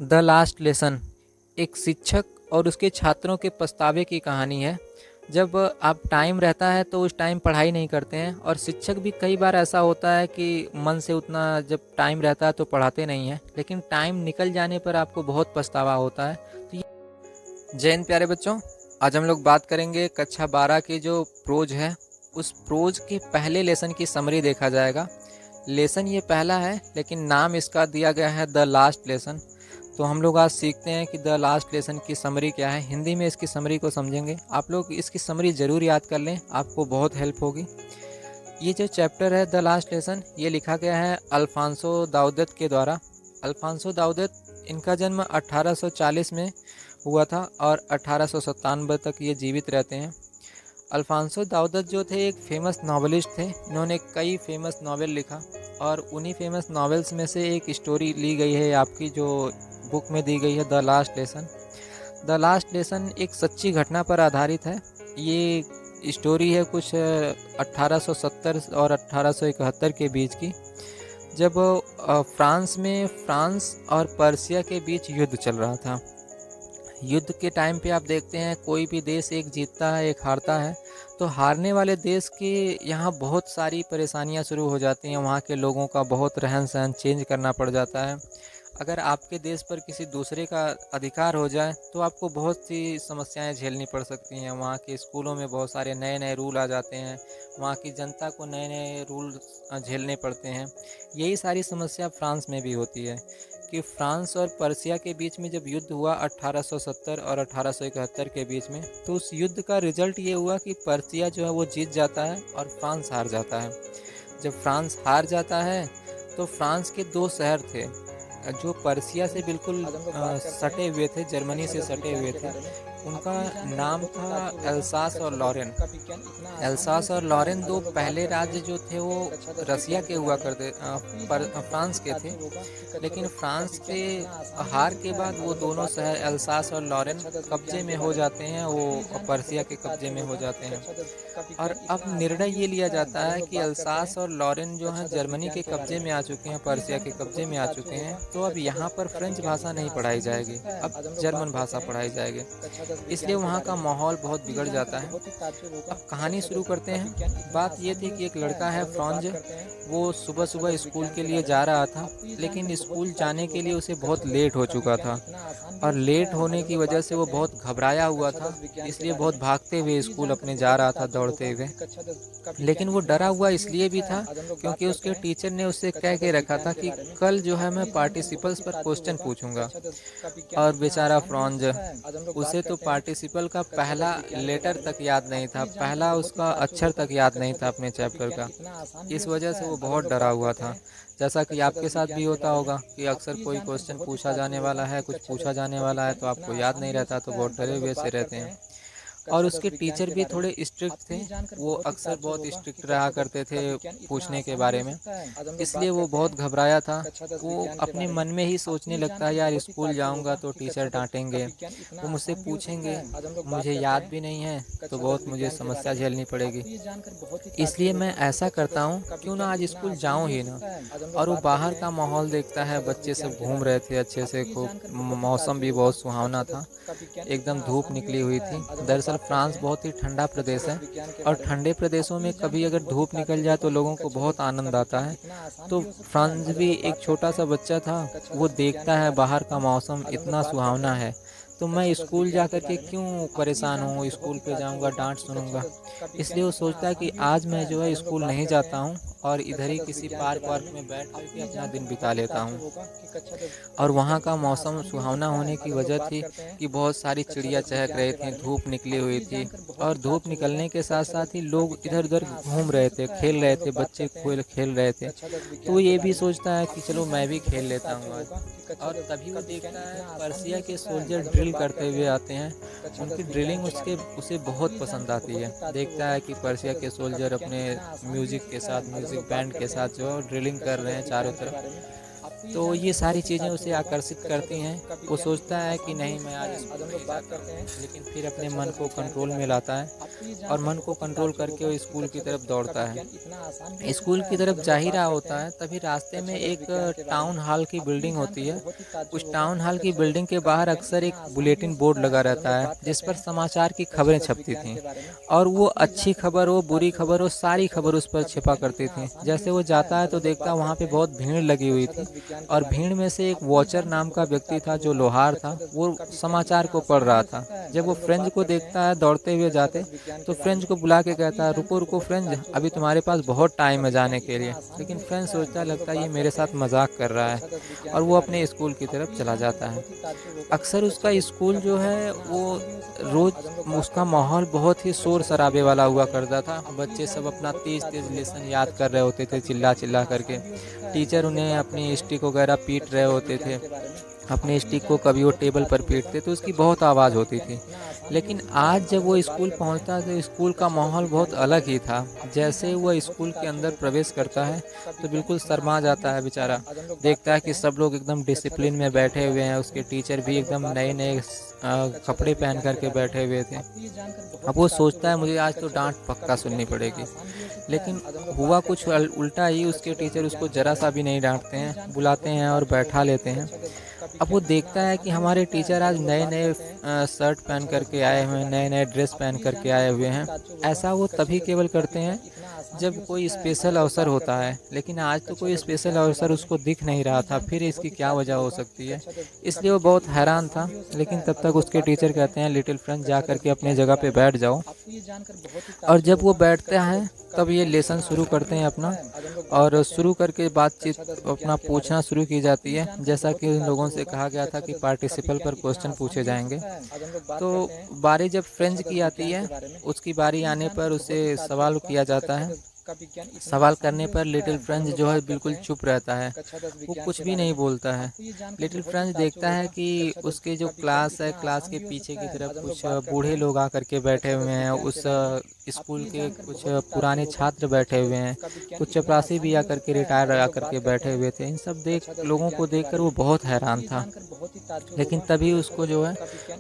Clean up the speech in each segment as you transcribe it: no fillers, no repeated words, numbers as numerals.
The last lesson एक शिक्षक और उसके छात्रों के पछतावे की कहानी है। जब आप टाइम रहता है तो उस टाइम पढ़ाई नहीं करते हैं, और शिक्षक भी कई बार ऐसा होता है कि मन से उतना जब टाइम रहता है तो पढ़ाते नहीं हैं, लेकिन टाइम निकल जाने पर आपको बहुत पछतावा होता है। तो जय हिंद प्यारे बच्चों, आज हम लोग बात करेंगे कक्षा 12 की जो प्रोज है, उस प्रोज के पहले लेसन की समरी देखा जाएगा। लेसन ये पहला है, लेकिन नाम इसका दिया गया है द लास्ट लेसन। तो हम लोग आज सीखते हैं कि द लास्ट लेसन की समरी क्या है। हिंदी में इसकी समरी को समझेंगे। आप लोग इसकी समरी ज़रूर याद कर लें, आपको बहुत हेल्प होगी। ये जो चैप्टर है द लास्ट लेसन, ये लिखा गया है अल्फांसो दाऊदेत के द्वारा। अल्फांसो दाऊदेत, इनका जन्म 1840 में हुआ था और 1897 तक ये जीवित रहते हैं। अल्फांसो दाऊदेत जो थे एक फेमस नावलिस्ट थे। इन्होंने कई फेमस नावल लिखा, और उन्हीं फेमस नावल्स में से एक स्टोरी ली गई है आपकी जो बुक में दी गई है, the last lesson. The last lesson एक सच्ची घटना पर आधारित है। ये स्टोरी है कुछ 1870 और 1871 के बीच की, जब फ्रांस में फ्रांस और पर्सिया के बीच युद्ध चल रहा था। युद्ध के टाइम पे आप देखते हैं कोई भी देश एक जीतता है एक हारता है, तो हारने वाले देश के यहाँ बहुत सारी परेशानियाँ शुरू हो जाती हैं। वहाँ के लोगों का बहुत रहन सहन चेंज करना पड़ जाता है। अगर आपके देश पर किसी दूसरे का अधिकार हो जाए तो आपको बहुत सी समस्याएं झेलनी पड़ सकती हैं। वहाँ के स्कूलों में बहुत सारे नए नए रूल आ जाते हैं, वहाँ की जनता को नए नए रूल झेलने पड़ते हैं। यही सारी समस्या फ्रांस में भी होती है कि फ्रांस और पर्सिया के बीच में जब युद्ध हुआ 1870 और 1871 के बीच में, तो उस युद्ध का रिजल्ट ये हुआ कि पर्सिया जो है वो जीत जाता है और फ्रांस हार जाता है। जब फ्रांस हार जाता है तो फ्रांस के दो शहर थे जो पर्सिया से बिल्कुल सटे हुए थे, जर्मनी से सटे हुए थे। उनका नाम था एल्सास और लॉरेन। एल्सास और लॉरेन दो पहले राज्य जो थे वो रसिया के हुआ करते फ्रांस के थे, लेकिन फ्रांस के हार के बाद वो दोनों शहर एल्सास और लॉरेन कब्जे में हो जाते हैं, वो पर्सिया के कब्जे में हो जाते हैं। और अब निर्णय ये लिया जाता है कि अल्सास और लॉरेन जो हैं जर्मनी के कब्जे में आ चुके हैं, पर्सिया के कब्जे में आ चुके हैं, तो अब यहाँ पर फ्रेंच भाषा नहीं पढ़ाई जाएगी, अब जर्मन भाषा पढ़ाई जाएगी। इसलिए वहाँ का माहौल बहुत बिगड़ जाता है। अब कहानी शुरू करते हैं। बात ये थी कि एक लड़का है फ्रॉन्ज, वो सुबह सुबह स्कूल के लिए जा रहा था, लेकिन स्कूल जाने के लिए उसे बहुत लेट हो चुका था, और लेट होने की वजह से वो बहुत घबराया हुआ था, इसलिए बहुत भागते हुए स्कूल अपने जा रहा था, दौड़ते हुए। लेकिन वो डरा हुआ इसलिए भी था क्योंकि उसके टीचर ने उससे कह के रखा था कि कल जो है मैं पार्टिसिपल्स पर क्वेश्चन पूछूंगा। और बेचारा फ्रॉन्ज, उसे तो पार्टिसिपल का पहला लेटर तक याद नहीं था, पहला उसका अक्षर तक याद नहीं था अपने चैप्टर का। इस वजह से वो बहुत डरा हुआ था। जैसा कि आपके साथ भी होता होगा कि अक्सर कोई क्वेश्चन पूछा जाने वाला है, कुछ पूछा जाने वाला है, तो आपको याद नहीं रहता, तो बहुत डरे हुए से रहते हैं। और उसके टीचर भी थोड़े स्ट्रिक्ट थे, वो अक्सर बहुत स्ट्रिक्ट रहा करते थे पूछने के बारे में, इसलिए वो बहुत घबराया था। वो अपने मन में ही सोचने लगता है यार स्कूल जाऊंगा तो टीचर डांटेंगे, वो मुझसे पूछेंगे, मुझे याद भी नहीं है, तो बहुत मुझे समस्या झेलनी पड़ेगी। इसलिए मैं ऐसा करता हूँ क्यों ना आज स्कूल जाऊँ ही ना। और वो बाहर का माहौल देखता है, बच्चे सब घूम रहे थे अच्छे से, खूब मौसम भी बहुत सुहावना था, एकदम धूप निकली हुई थी। दरअसल फ्रांस बहुत ही ठंडा प्रदेश है, और ठंडे प्रदेशों में कभी अगर धूप निकल जाए तो लोगों को बहुत आनंद आता है। तो फ्रांस भी एक छोटा सा बच्चा था, वो देखता है बाहर का मौसम इतना सुहावना है, तो मैं स्कूल जा कर के क्यों परेशान हूँ, स्कूल पे जाऊँगा डांट सुनूंगा। इसलिए वो सोचता है कि आज मैं जो है स्कूल नहीं जाता हूँ और इधर ही किसी पार्क वार्क में बैठ कर के अपना दिन बिता लेता हूँ। और वहाँ का मौसम सुहावना होने की वजह थी कि बहुत सारी चिड़िया चहक रही थी, धूप निकली हुई थी, और धूप निकलने के साथ साथ ही लोग इधर उधर घूम रहे थे, खेल रहे थे, बच्चे खेल रहे थे। तो ये भी सोचता है कि चलो मैं भी खेल लेता हूँ आज। और तभी वो देखता है पर्सिया के सोल्जर ड्रिल करते हुए आते हैं। उनकी ड्रिलिंग उसे बहुत पसंद आती है। देखता है कि पर्सिया के सोल्जर अपने म्यूजिक के साथ, म्यूजिक बैंड के साथ जो ड्रिलिंग कर रहे हैं चारों तरफ। तो ये सारी चीज़ें उसे आकर्षित करती हैं। वो सोचता है कि नहीं, मैं आज स्कूल नहीं जाता हूँ, लेकिन फिर अपने मन को कंट्रोल में लाता है और मन को कंट्रोल करके वो स्कूल की तरफ दौड़ता है। स्कूल की तरफ जा ही रहा होता है, तभी रास्ते में एक टाउन हॉल की बिल्डिंग होती है। उस टाउन हॉल की बिल्डिंग के बाहर अक्सर एक बुलेटिन बोर्ड लगा रहता है, जिस पर समाचार की खबरें छपती थीं और वो अच्छी खबर हो, बुरी खबर हो, सारी खबर उस पर छिपा करती थी। जैसे वो जाता है तो देखता वहाँ पे बहुत भीड़ लगी हुई थी और भीड़ में से एक वॉचर नाम का व्यक्ति था जो लोहार था, वो समाचार को पढ़ रहा था। जब वो फ्रेंज को देखता है दौड़ते हुए जाते, तो फ्रेंज को बुला के कहता है, रुको रुको फ्रेंज, अभी तुम्हारे पास बहुत टाइम है जाने के लिए। लेकिन फ्रेंज सोचता, लगता है ये मेरे साथ मजाक कर रहा है, और वो अपने स्कूल की तरफ चला जाता है। अक्सर उसका स्कूल जो है वो रोज़ उसका माहौल बहुत ही शोर शराबे वाला हुआ करता था। बच्चे सब अपना तेज़ तेज़ लेसन याद कर रहे होते थे, चिल्ला चिल्ला करके। टीचर उन्हें अपनी स्टिक वगैरह पीट रहे होते थे, अपने स्टिक को कभी वो टेबल पर पीटते तो उसकी बहुत आवाज़ होती थी। लेकिन आज जब वो स्कूल पहुंचता तो स्कूल का माहौल बहुत अलग ही था। जैसे ही वो स्कूल के अंदर प्रवेश करता है तो बिल्कुल शर्मा जाता है बेचारा। देखता है कि सब लोग एकदम डिसिप्लिन में बैठे हुए हैं, उसके टीचर भी एकदम नए नए कपड़े पहन करके बैठे हुए थे। अब वो सोचता है मुझे आज तो डांट पक्का सुननी पड़ेगी। लेकिन हुआ कुछ उल्टा ही, उसके टीचर उसको ज़रा सा भी नहीं डांटते हैं, बुलाते हैं और बैठा लेते हैं। अब वो देखता है कि हमारे टीचर आज नए नए शर्ट पहन करके आए हुए हैं, नए नए ड्रेस पहन करके आए हुए हैं। ऐसा वो तभी केवल करते हैं जब कोई स्पेशल अवसर होता है, लेकिन आज तो कोई स्पेशल अवसर उसको दिख नहीं रहा था। फिर इसकी क्या वजह हो सकती है, इसलिए वो बहुत हैरान था। लेकिन तब तक उसके टीचर कहते हैं, लिटिल फ्रेंड जा करके अपने जगह पे बैठ जाओ। और जब वो बैठता है तब ये लेसन शुरू करते हैं अपना, और शुरू करके बातचीत अपना पूछना शुरू की जाती है। जैसा कि उन लोगों से कहा गया था कि पार्टिसिपल पर क्वेश्चन पूछे जाएंगे। तो बारी जब फ्रेंच की आती है, उसकी बारी आने पर उसे सवाल किया जाता है। सवाल करने पर लिटिल फ्रेंच जो है बिल्कुल चुप रहता है, वो कुछ भी नहीं बोलता है। लिटिल फ्रेंच देखता है कि उसके जो क्लास है, क्लास के पीछे की तरफ कुछ बूढ़े लोग आकर के बैठे हुए हैं, उस स्कूल के कुछ पुराने छात्र बैठे हुए हैं, कुछ चपरासी भी आकर के रिटायर आकर के बैठे हुए थे। इन सब लोगों को देखकर वो बहुत हैरान था। लेकिन तभी उसको जो है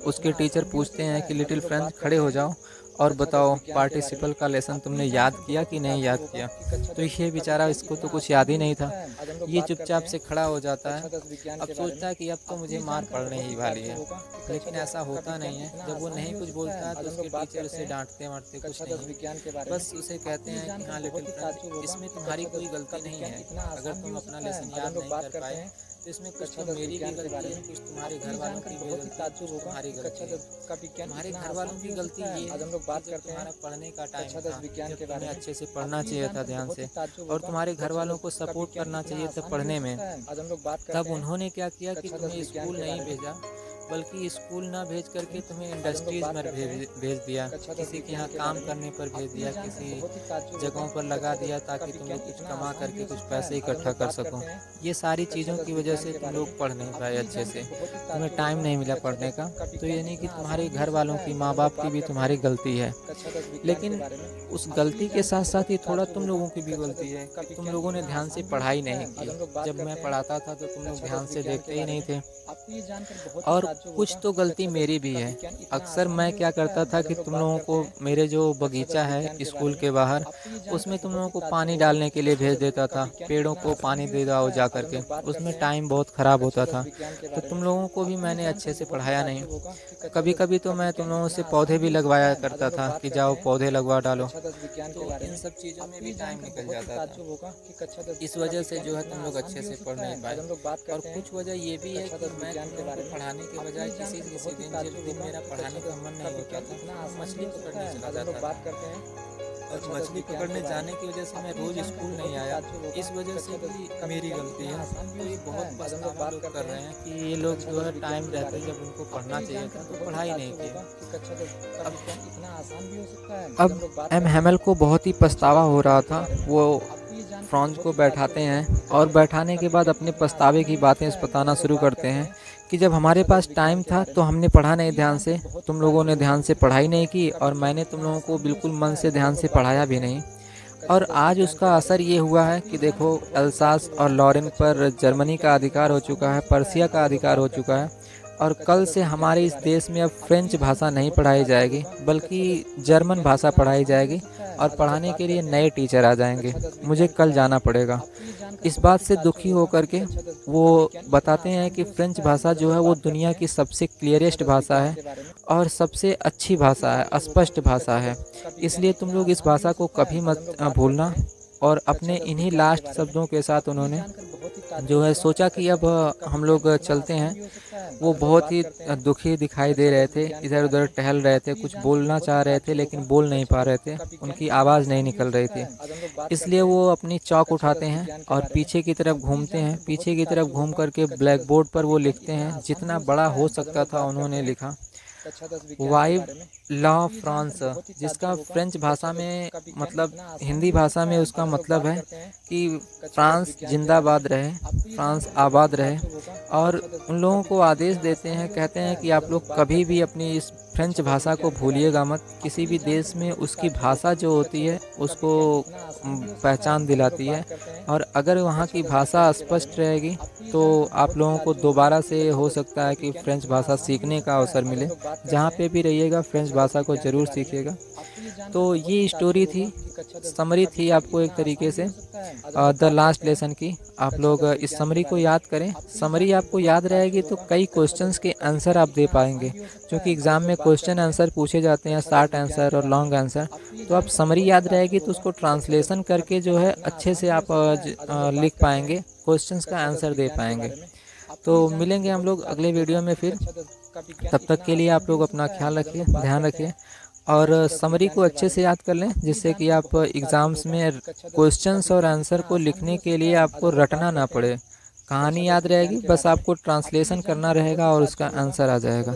उसके टीचर पूछते हैं कि लिटिल फ्रेंच खड़े हो जाओ और बताओ पार्टिसिपल का लेसन तुमने याद किया कि नहीं याद किया। तो ये बेचारा, इसको तो कुछ याद ही नहीं था। ये चुपचाप से खड़ा हो जाता है। अब सोचता है कि अब तो मुझे मार पड़ने ही वाली है, लेकिन ऐसा होता नहीं है। जब वो नहीं कुछ बोलता है तो उसके टीचर उसे डांटते वाटते कुछ नहीं, बस उसे कहते हैं कि हाँ लिटिल फ्रेंड, इसमें तुम्हारी कोई गलती नहीं है। अगर तुम अपना लेसन याद नहीं कर पाए तो इसमें कुछ तो मेरी भी गलती है, कुछ तुम्हारे घर वालों की भी गलती, तुम्हारी गलती है। तुम्हारे घर वालों की गलती ये है कि जब तुम्हारा पढ़ने का टाइम था, जब तुम्हें अच्छे से पढ़ना चाहिए था ध्यान से, और तुम्हारे घर वालों को सपोर्ट करना चाहिए था पढ़ने में, तब उन्होंने क्या किया कि तुम्हें स्कूल नहीं भेजा, बल्कि स्कूल ना भेज करके तुम्हें इंडस्ट्रीज़ में भेज दिया, किसी के यहाँ काम करने पर भेज दिया, किसी जगहों पर लगा दिया ताकि तुम लोग कुछ कमा करके कुछ पैसे इकट्ठा कर सको। ये सारी चीज़ों की वजह से तुम लोग पढ़ नहीं पाए अच्छे से, तुम्हें टाइम नहीं मिला पढ़ने का। तो ये नहीं कि तुम्हारे घर वालों की, माँ बाप की भी तुम्हारी गलती है, लेकिन उस गलती के साथ साथ ही थोड़ा तुम लोगों की भी गलती है कि तुम लोगों ने ध्यान से पढ़ाई नहीं की। जब मैं पढ़ाता था तो तुम लोग ध्यान से देखते ही नहीं थे। और कुछ तो गलती मेरी भी है। अक्सर मैं क्या करता था कि तुम लोगों को, मेरे जो बगीचा है स्कूल के बाहर, उसमें तुम लोगों को पानी डालने के लिए भेज देता था। पेड़ों को पानी दे दो जा करके, उसमें टाइम बहुत ख़राब होता था। तो तुम लोगों को भी मैंने अच्छे से पढ़ाया नहीं। कभी कभी तो मैं तुम लोगों से पौधे भी लगवाया करता था कि जाओ पौधे लगवा डालो। तो इन सब चीज़ों में भी टाइम निकल जाता था। इस वजह से जो है तुम लोग अच्छे से पढ़ नहीं पाए। और कुछ वजह ये भी है कि मैं तुम लोगों को पढ़ाने के बजाय किसी दिन, जब दिन मेरा पढ़ाने का मन नहीं होता था, मछली पकड़ने चला जाता था। और मछली पकड़ने जाने की वजह से मैं रोज़ स्कूल नहीं आया। इस वजह से भी मेरी गलती है। तो ये बहुत पछतावा लोग कर रहे हैं कि ये लोग जो है टाइम रहते जब उनको पढ़ना चाहिए था तो पढ़ाई नहीं किया। अब एम हैमल को बहुत ही पछतावा हो रहा था। वो फ्रांज को बैठाते हैं और बैठाने के बाद अपने पछतावे की बातें बताना शुरू करते हैं कि जब हमारे पास टाइम था तो हमने पढ़ा नहीं ध्यान से, तुम लोगों ने ध्यान से पढ़ाई नहीं की, और मैंने तुम लोगों को बिल्कुल मन से ध्यान से पढ़ाया भी नहीं। और आज उसका असर ये हुआ है कि देखो अल्सास और लॉरेन पर जर्मनी का अधिकार हो चुका है, पर्सिया का अधिकार हो चुका है। और कल से हमारे इस देश में अब फ्रेंच भाषा नहीं पढ़ाई जाएगी, बल्कि जर्मन भाषा पढ़ाई जाएगी। और पढ़ाने के लिए नए टीचर आ जाएंगे। मुझे कल जाना पड़ेगा। इस बात से दुखी होकर के वो बताते हैं कि फ्रेंच भाषा जो है वो दुनिया की सबसे क्लियरेस्ट भाषा है और सबसे अच्छी भाषा है, स्पष्ट भाषा है। इसलिए तुम लोग इस भाषा को कभी मत भूलना। और अपने इन्हीं लास्ट शब्दों के साथ उन्होंने जो है सोचा कि अब हम लोग चलते हैं। वो बहुत ही दुखी दिखाई दे रहे थे, इधर उधर टहल रहे थे, कुछ बोलना चाह रहे थे लेकिन बोल नहीं पा रहे थे, उनकी आवाज़ नहीं निकल रही थी। इसलिए वो अपनी चॉक उठाते हैं और पीछे की तरफ घूमते हैं। पीछे की तरफ घूम करके ब्लैक बोर्ड पर वो लिखते हैं, जितना बड़ा हो सकता था उन्होंने लिखा, वाइव लॉ फ्रांस, जिसका फ्रेंच भाषा में मतलब हिंदी भाषा में उसका मतलब है कि फ्रांस जिंदाबाद रहे, फ्रांस आबाद रहे। और उन लोगों को आदेश देते हैं, कहते हैं कि आप लोग कभी भी अपनी इस फ्रेंच भाषा को भूलिएगा मत। किसी भी देश में उसकी भाषा जो होती है उसको पहचान दिलाती है। और अगर वहाँ की भाषा स्पष्ट रहेगी तो आप लोगों को दोबारा से हो सकता है कि फ्रेंच भाषा सीखने का अवसर मिले। जहाँ पे भी रहिएगा फ्रेंच भाषा को ज़रूर सीखिएगा। तो ये स्टोरी थी, समरी थी आपको एक तरीके से द लास्ट लेसन की। आप लोग इस समरी को याद करें। समरी आपको याद रहेगी तो कई क्वेश्चंस के आंसर आप दे पाएंगे, क्योंकि एग्ज़ाम में क्वेश्चन आंसर पूछे जाते हैं, शॉर्ट आंसर और लॉन्ग आंसर। तो आप समरी याद रहेगी तो उसको ट्रांसलेशन करके जो है अच्छे से आप लिख पाएंगे, क्वेश्चंस का आंसर दे पाएंगे। तो मिलेंगे हम लोग अगले वीडियो में फिर। तब तक के लिए आप लोग अपना ख्याल रखिए, ध्यान रखिए और समरी को अच्छे से याद कर लें, जिससे कि आप एग्ज़ाम्स में क्वेश्चंस और आंसर को लिखने के लिए आपको रटना ना पड़े। कहानी याद रहेगी, बस आपको ट्रांसलेशन करना रहेगा और उसका आंसर आ जाएगा।